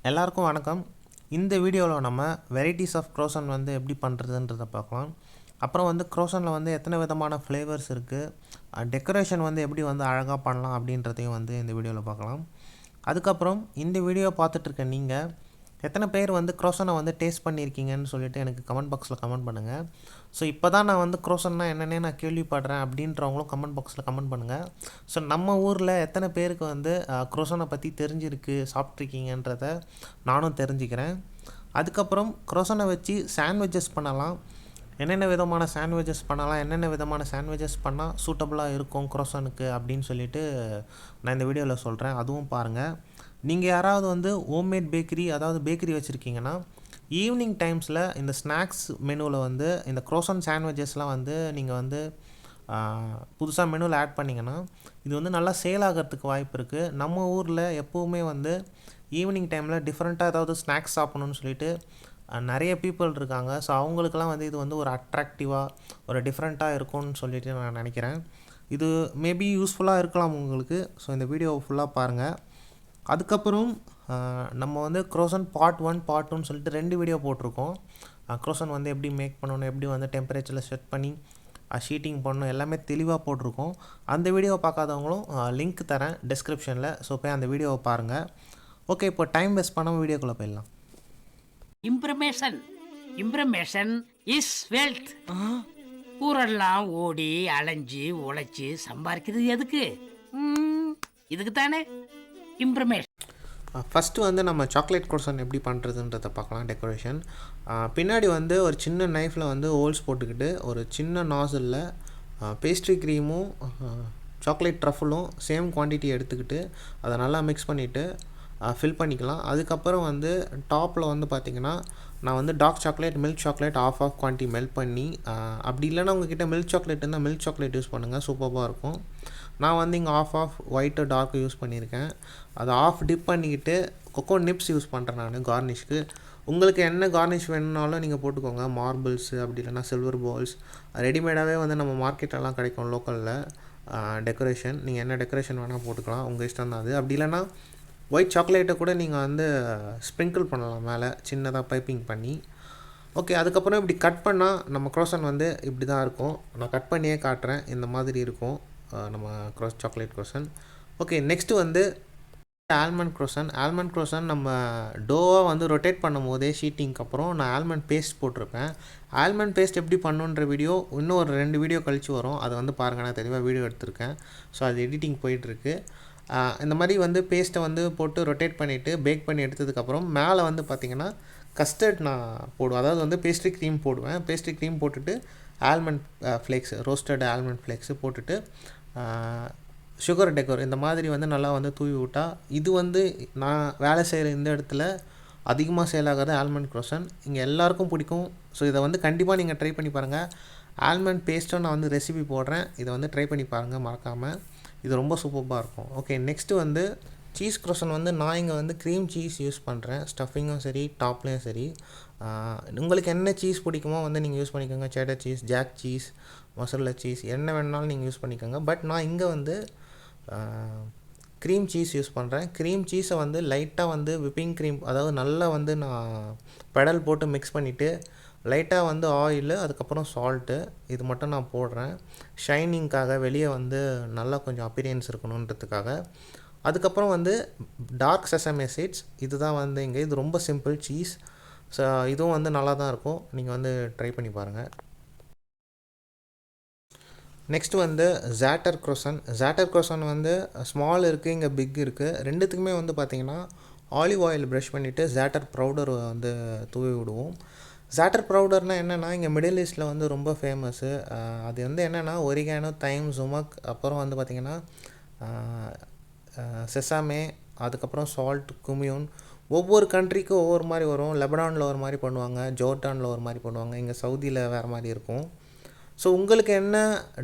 எல்லாருக்கும் வணக்கம். இந்த வீடியோவில் நம்ம வெரைட்டிஸ் ஆஃப் croissant வந்து எப்படி பண்ணுறதுன்றதை பார்க்கலாம். அப்புறம் வந்து croissantல வந்து எத்தனை விதமான ஃப்ளேவர்ஸ் இருக்குது, டெக்கரேஷன் வந்து எப்படி வந்து அழகாக பண்ணலாம் அப்படின்றதையும் வந்து இந்த வீடியோவில் பார்க்கலாம். அதுக்கப்புறம் இந்த வீடியோ பார்த்துட்ருக்க நீங்கள் எத்தனை பேர் வந்து croissant வந்து டேஸ்ட் பண்ணியிருக்கீங்கன்னு சொல்லிட்டு எனக்கு கமெண்ட் பாக்ஸில் கமெண்ட் பண்ணுங்கள். ஸோ இப்போ தான் நான் வந்து croissantனா என்னென்னே நான் கேள்விப்படுறேன் அப்படின்றவங்களும் கமெண்ட் பாக்ஸில் கமெண்ட் பண்ணுங்கள். ஸோ நம்ம ஊரில் எத்தனை பேருக்கு வந்து croissant பற்றி தெரிஞ்சிருக்கு, சாப்பிட்ருக்கீங்கன்றத நானும் தெரிஞ்சுக்கிறேன். அதுக்கப்புறம் croissant வச்சு சாண்ட்விச்சஸ் பண்ணலாம். என்னென்ன விதமான சாண்ட்விச்சஸ் பண்ணலாம், என்னென்ன விதமான சாண்ட்விச்சஸ் பண்ணால் சூட்டபுளாக இருக்கும் croissantக்கு அப்படின்னு சொல்லிட்டு நான் இந்த வீடியோவில் சொல்கிறேன். அதுவும் பாருங்கள். நீங்கள் யாராவது வந்து ஹோம்மேட் பேக்கரி, அதாவது பேக்கரி வச்சுருக்கீங்கன்னா ஈவினிங் டைம்ஸில் இந்த ஸ்நாக்ஸ் மெனுவில் வந்து இந்த croissant சாண்ட்விச்சஸ்லாம் வந்து நீங்கள் வந்து புதுசாக மெனுவில் ஆட் பண்ணிங்கன்னா இது வந்து நல்லா சேல் ஆகிறதுக்கு வாய்ப்பு இருக்குது. நம்ம ஊரில் எப்போவுமே வந்து ஈவினிங் டைமில் டிஃப்ரெண்ட்டாக ஏதாவது ஸ்நாக்ஸ் சாப்பிட்ணுன்னு சொல்லிட்டு நிறைய பீப்புள் இருக்காங்க. ஸோ அவங்களுக்கெல்லாம் வந்து இது வந்து ஒரு அட்ராக்டிவாக ஒரு டிஃப்ரெண்ட்டாக இருக்கும்னு சொல்லிட்டு நான் நினைக்கிறேன். இது மேபி யூஸ்ஃபுல்லாக இருக்கலாம் உங்களுக்கு. ஸோ இந்த வீடியோவை ஃபுல்லாக பாருங்கள். அதுக்கப்புறம் நம்ம வந்து croissant பார்ட் 1 பார்ட் 2ன்னு சொல்லிட்டு 2 வீடியோ போட்டிருக்கோம். croissant வந்து எப்படி மேக் பண்ணணும், எப்படி வந்து டெம்பரேச்சரில் செட் பண்ணி ஷீட்டிங் பண்ணணும், எல்லாமே தெளிவாக போட்டிருக்கோம். அந்த வீடியோவை பார்க்காதவங்களும் லிங்க் தரேன் டிஸ்கிரிப்ஷனில். ஸோ போய் அந்த வீடியோவை பாருங்கள். ஓகே, இப்போ டைம் வேஸ்ட் பண்ணாமல் வீடியோக்குள்ளே போயிடலாம். இம்ப்ரமேஷன் இஸ் வெல்த். ஊரெல்லாம் ஓடி அலைஞ்சு உழைச்சி சம்பாதிக்கிறது எதுக்கு? இதுக்கு தானே இம்ப்ரமேஷன். ஃபஸ்ட்டு வந்து நம்ம சாக்லேட் croissant எப்படி பண்ணுறதுன்றதை பார்க்கலாம். டெக்கரேஷன் பின்னாடி வந்து ஒரு சின்ன நைஃப்பில் வந்து ஹோல்ஸ் போட்டுக்கிட்டு ஒரு சின்ன நாசலில் பேஸ்ட்ரி க்ரீமும் சாக்லேட் ட்ரஃபுலும் சேம் குவான்டிட்டி எடுத்துக்கிட்டு அதை நல்லா மிக்ஸ் பண்ணிவிட்டு ஃபில் பண்ணிக்கலாம். அதுக்கப்புறம் வந்து டாப்பில் வந்து பார்த்திங்கன்னா நான் வந்து dark chocolate, milk chocolate half quantity melt பண்ணி, அப்படி இல்லைன்னா உங்ககிட்ட மில்க் சாக்லேட் இருந்தால் மில்க் சாக்லேட் யூஸ் பண்ணுங்கள், சூப்பராக இருக்கும். நான் வந்து இங்கே ஆஃப் ஒயிட்டு டார்க்கு யூஸ் பண்ணியிருக்கேன். அதை டிப் பண்ணிக்கிட்டு கொக்கோ நிப்ஸ் யூஸ் பண்ணுறேன் நான் கார்னிஷ்க்கு. உங்களுக்கு என்ன கார்னிஷ் வேணுனாலும் நீங்கள் போட்டுக்கோங்க. மார்பிள்ஸு, அப்படி இல்லைனா சில்வர் பால்ஸ் ரெடிமேடாகவே வந்து நம்ம மார்க்கெட்டெல்லாம் கிடைக்கும் லோக்கலில். டெக்கரேஷன் நீங்கள் என்ன டெக்கரேஷன் வேணால் போட்டுக்கலாம், உங்கள் இஷ்டம் தான் அது. அப்படி இல்லைனா ஒயிட் சாக்லேட்டை கூட நீங்கள் வந்து ஸ்ப்ரிங்கிள் பண்ணலாம் மேலே சின்னதாக பைப்பிங் பண்ணி. ஓகே, அதுக்கப்புறம் இப்படி கட் பண்ணால் நம்ம croissant வந்து இப்படி தான் இருக்கும். நான் கட் பண்ணியே காட்டுறேன். இந்த மாதிரி இருக்கும் நம்ம சாக்லேட் croissant. ஓகே, நெக்ஸ்ட்டு வந்து ஆல்மண்ட் croissant நம்ம டோவாக வந்து ரொட்டேட் பண்ணும் போதே ஷீட்டிங்க்கு அப்புறம் நான் ஆல்மண்ட் பேஸ்ட் போட்டிருப்பேன். ஆல்மண்ட் பேஸ்ட் எப்படி பண்ணுன்ற வீடியோ இன்னும் ஒரு 2 வீடியோ கழித்து வரும். அதை வந்து பாருங்கள், நான் தெளிவாக வீடியோ எடுத்திருக்கேன். ஸோ அது எடிட்டிங் போயிட்டுருக்கு. இந்த மாதிரி வந்து பேஸ்ட்டை வந்து போட்டு ரொட்டேட் பண்ணிவிட்டு பேக் பண்ணி எடுத்ததுக்கப்புறம் மேலே வந்து பார்த்திங்கன்னா கஸ்டர்ட் நான் போடுவேன். அதாவது வந்து பேஸ்ட்ரி க்ரீம் போடுவேன். பேஸ்ட்ரி க்ரீம் போட்டுட்டு almond flakes, roasted almond flakes போட்டுட்டு சுகர் டெக்கோர் இந்த மாதிரி வந்து நல்லா வந்து தூவி விட்டால், இது வந்து நான் வேலை செய்கிற இந்த இடத்துல அதிகமாக சேல் ஆகாத ஆல்மண்ட் croissant இங்கே எல்லாேருக்கும் பிடிக்கும். ஸோ இதை வந்து கண்டிப்பாக நீங்கள் ட்ரை பண்ணி பாருங்கள். ஆல்மண்ட் பேஸ்ட்டும் நான் வந்து ரெசிபி போடுறேன், இதை வந்து ட்ரை பண்ணி பாருங்கள் மறக்காமல். இது ரொம்ப சூப்பராக இருக்கும். ஓகே, நெக்ஸ்ட்டு வந்து சீஸ் croissant வந்து நான் இங்கே வந்து க்ரீம் சீஸ் யூஸ் பண்ணுறேன். ஸ்டஃபிங்கும் சரி, டாப்லேயும் சரி. உங்களுக்கு என்ன சீஸ் பிடிக்குமோ வந்து நீங்கள் யூஸ் பண்ணிக்கோங்க. Cheddar cheese, jack cheese, mozzarella cheese, என்ன வேணுனாலும் நீங்கள் யூஸ் பண்ணிக்கோங்க. பட் நான் இங்கே வந்து க்ரீம் சீஸ் யூஸ் பண்ணுறேன். க்ரீம் சீஸை வந்து லைட்டாக வந்து விப்பிங் க்ரீம், அதாவது நல்லா வந்து நான் பெடல் போட்டு மிக்ஸ் பண்ணிவிட்டு லைட்டாக வந்து ஆயிலு, அதுக்கப்புறம் சால்ட்டு, இது மட்டும் நான் போடுறேன் ஷைனிங்காக, வெளியே வந்து நல்லா கொஞ்சம் அப்பீரியன்ஸ் இருக்கணுன்றதுக்காக. அதுக்கப்புறம் வந்து டார்க் செசமே சீட்ஸ், இதுதான் வந்து இங்கே இது ரொம்ப சிம்பிள் சீஸ். ஸோ இதுவும் வந்து நல்லா தான் இருக்கும், நீங்கள் வந்து ட்ரை பண்ணி பாருங்கள். நெக்ஸ்ட்டு வந்து ஜாட்டர் croissant வந்து ஸ்மால் இருக்குது, இங்கே பிக் இருக்குது. ரெண்டுத்துக்குமே வந்து பார்த்திங்கன்னா ஆலிவ் ஆயில் ப்ரஷ் பண்ணிவிட்டு ஜாட்டர் பவுடர் வந்து தூவி விடுவோம். ஜாட்டர் பவுடர்னால் என்னென்னா இங்கே மிடில் ஈஸ்ட்டில் வந்து ரொம்ப ஃபேமஸ்ஸு. அது வந்து என்னென்னா ஒரிகானோ, தைம், சுமக், அப்புறம் வந்து பார்த்திங்கன்னா செசாமே, அதுக்கப்புறம் சால்ட், குமியூன். ஒவ்வொரு கண்ட்ரிக்கும் ஒவ்வொரு மாதிரி வரும். லெபனானில் ஒரு மாதிரி பண்ணுவாங்க, ஜோர்டானில் ஒரு மாதிரி பண்ணுவாங்க, இங்கே சவுதியில் வேறு மாதிரி இருக்கும். ஸோ உங்களுக்கு என்ன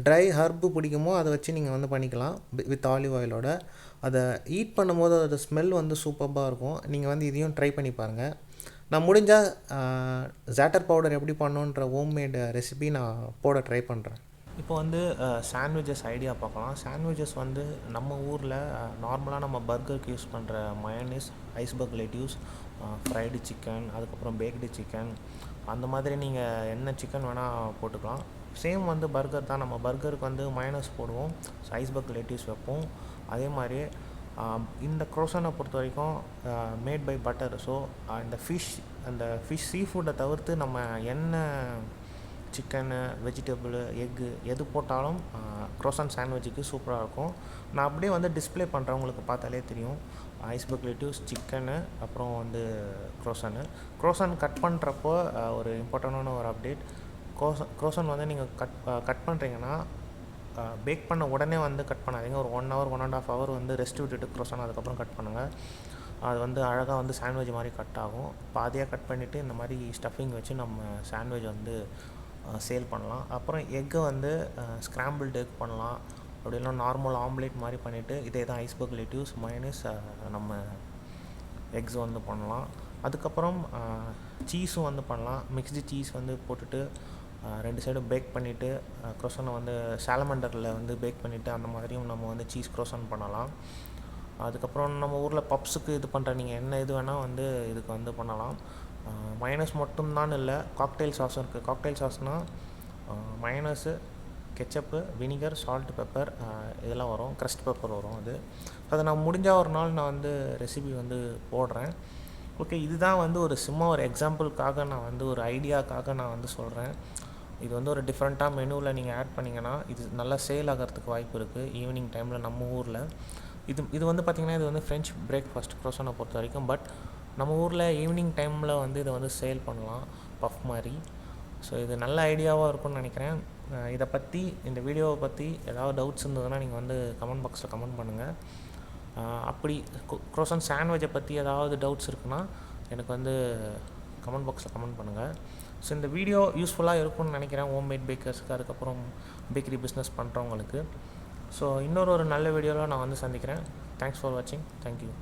ட்ரை ஹர்பு பிடிக்குமோ அதை வச்சு நீங்கள் வந்து பண்ணிக்கலாம் வித் ஆலிவ் ஆயிலோட. அதை ஈட் பண்ணும்போது அதோட ஸ்மெல் வந்து சூப்பராக இருக்கும். நீங்கள் வந்து இதையும் ட்ரை பண்ணி பாருங்கள். நான் முடிஞ்சால் ஜாட்டர் பவுடர் எப்படி பண்ணணுன்ற ஹோம்மேட் ரெசிபி நான் போட ட்ரை பண்ணுறேன். இப்போ வந்து சாண்ட்விச்சஸ் ஐடியா பார்க்கலாம். சாண்ட்விச்சஸ் வந்து நம்ம ஊரில் நார்மலாக நம்ம பர்கருக்கு யூஸ் பண்ணுற mayonnaise, iceberg lettuce, fried chicken, அதுக்கப்புறம் பேக்டு சிக்கன், அந்த மாதிரி நீங்கள் என்ன சிக்கன் வேணால் போட்டுக்கலாம். சேம் வந்து பர்கர் தான். நம்ம பர்கருக்கு வந்து மயோனஸ் போடுவோம், ஐஸ்பர்க் லெட்யூஸ் வைப்போம். அதே மாதிரி இந்த க்ரோசனை பொறுத்த வரைக்கும் மேட் பை பட்டர். ஸோ அந்த ஃபிஷ் சீ ஃபுட்டை தவிர்த்து நம்ம என்ன சிக்கனு, வெஜிடபிள், எக்கு எது போட்டாலும் க்ரோசன் சாண்ட்விச்சுக்கு சூப்பராக இருக்கும். நான் அப்படியே வந்து டிஸ்பிளே பண்ணுறேன், உங்களுக்கு பார்த்தாலே தெரியும். ஐஸ்பர்க் லெட்யூஸ், சிக்கனு, அப்புறம் வந்து க்ரோசன் கட் பண்ணுறப்போ ஒரு இம்பார்ட்டண்டான ஒரு அப்டேட். க்ரோசன் வந்து நீங்கள் கட் பண்ணுறீங்கன்னா பேக் பண்ண உடனே வந்து கட் பண்ணாதீங்க. ஒரு 1 hour 1.5 hour வந்து ரெஸ்ட் விட்டுட்டு க்ரோசன் அதுக்கப்புறம் கட் பண்ணுங்கள். அது வந்து அழகாக வந்து சாண்ட்விச் மாதிரி கட் ஆகும். பாதியாக கட் பண்ணிவிட்டு இந்த மாதிரி ஸ்டஃபிங் வச்சு நம்ம சாண்ட்விச் வந்து சேல் பண்ணலாம். அப்புறம் எக்கை வந்து ஸ்க்ராம்பிள்டு எக் பண்ணலாம். அப்படி இல்லைனா நார்மல் ஆம்லேட் மாதிரி பண்ணிவிட்டு இதே தான் ஐஸ்பர்க் லெட்யூஸ், மயோனீஸ், நம்ம எக்ஸ் வந்து பண்ணலாம். அதுக்கப்புறம் சீஸும் வந்து பண்ணலாம். மிக்ஸ்டு சீஸ் வந்து போட்டுட்டு 2 சைடும் பேக் பண்ணிவிட்டு க்ரோசனை வந்து சாலமண்டரில் வந்து பேக் பண்ணிவிட்டு அந்த மாதிரியும் நம்ம வந்து சீஸ் க்ரோசன் பண்ணலாம். அதுக்கப்புறம் நம்ம ஊரில் பப்ஸுக்கு இது பண்ணுற நீங்கள் என்ன இது வேணால் வந்து இதுக்கு வந்து பண்ணலாம். மயோனஸ் மட்டும்தான் இல்லை, காக்டெயில் சாஸும் இருக்குது. காக்டெயில் சாஸ்னால் mayonnaise, ketchup, vinegar, salt, pepper இதெல்லாம் வரும். க்ரஸ்ட் பெப்பர் வரும். அதை நான் முடிஞ்சால் ஒரு நாள் நான் வந்து ரெசிபி வந்து போடுறேன். ஓகே, இதுதான் வந்து ஒரு எக்ஸாம்பிளுக்காக நான் வந்து ஒரு ஐடியாக்காக நான் வந்து சொல்கிறேன். இது வந்து ஒரு டிஃப்ரெண்ட்டாக மெனுவில் நீங்கள் ஆட் பண்ணிங்கன்னா இது நல்லா சேல் ஆகிறதுக்கு வாய்ப்பு இருக்குது ஈவினிங் டைமில் நம்ம ஊரில். இது வந்து பார்த்திங்கன்னா இது வந்து ஃப்ரெஞ்ச் பிரேக்ஃபாஸ்ட் க்ரோசனை பொறுத்த வரைக்கும். பட் நம்ம ஊரில் ஈவினிங் டைமில் வந்து இதை வந்து சேல் பண்ணலாம் பஃப் மாதிரி. ஸோ இது நல்ல ஐடியாவாக இருக்கும்னு நினைக்கிறேன். இதை பற்றி, இந்த வீடியோவை பற்றி ஏதாவது டவுட்ஸ் இருந்ததுன்னா நீங்கள் வந்து கமெண்ட் பாக்ஸில் கமெண்ட் பண்ணுங்கள். அப்படி க்ரோசன் சாண்ட்விச்சை பற்றி ஏதாவது டவுட்ஸ் இருக்குன்னா எனக்கு வந்து கமெண்ட் பாக்ஸில் கமெண்ட் பண்ணுங்கள். ஸோ இந்த வீடியோ யூஸ்ஃபுல்லாக இருக்கும்னு நினைக்கிறேன் ஹோம்மேட் பேக்கர்ஸுக்கு, அதுக்கப்புறம் பேக்கரி பிஸ்னஸ் பண்ணுறவங்களுக்கு. ஸோ இன்னொரு நல்ல வீடியோவில் நான் வந்து சந்திக்கிறேன். தேங்க்ஸ் ஃபார் வாட்சிங். தேங்க்யூ.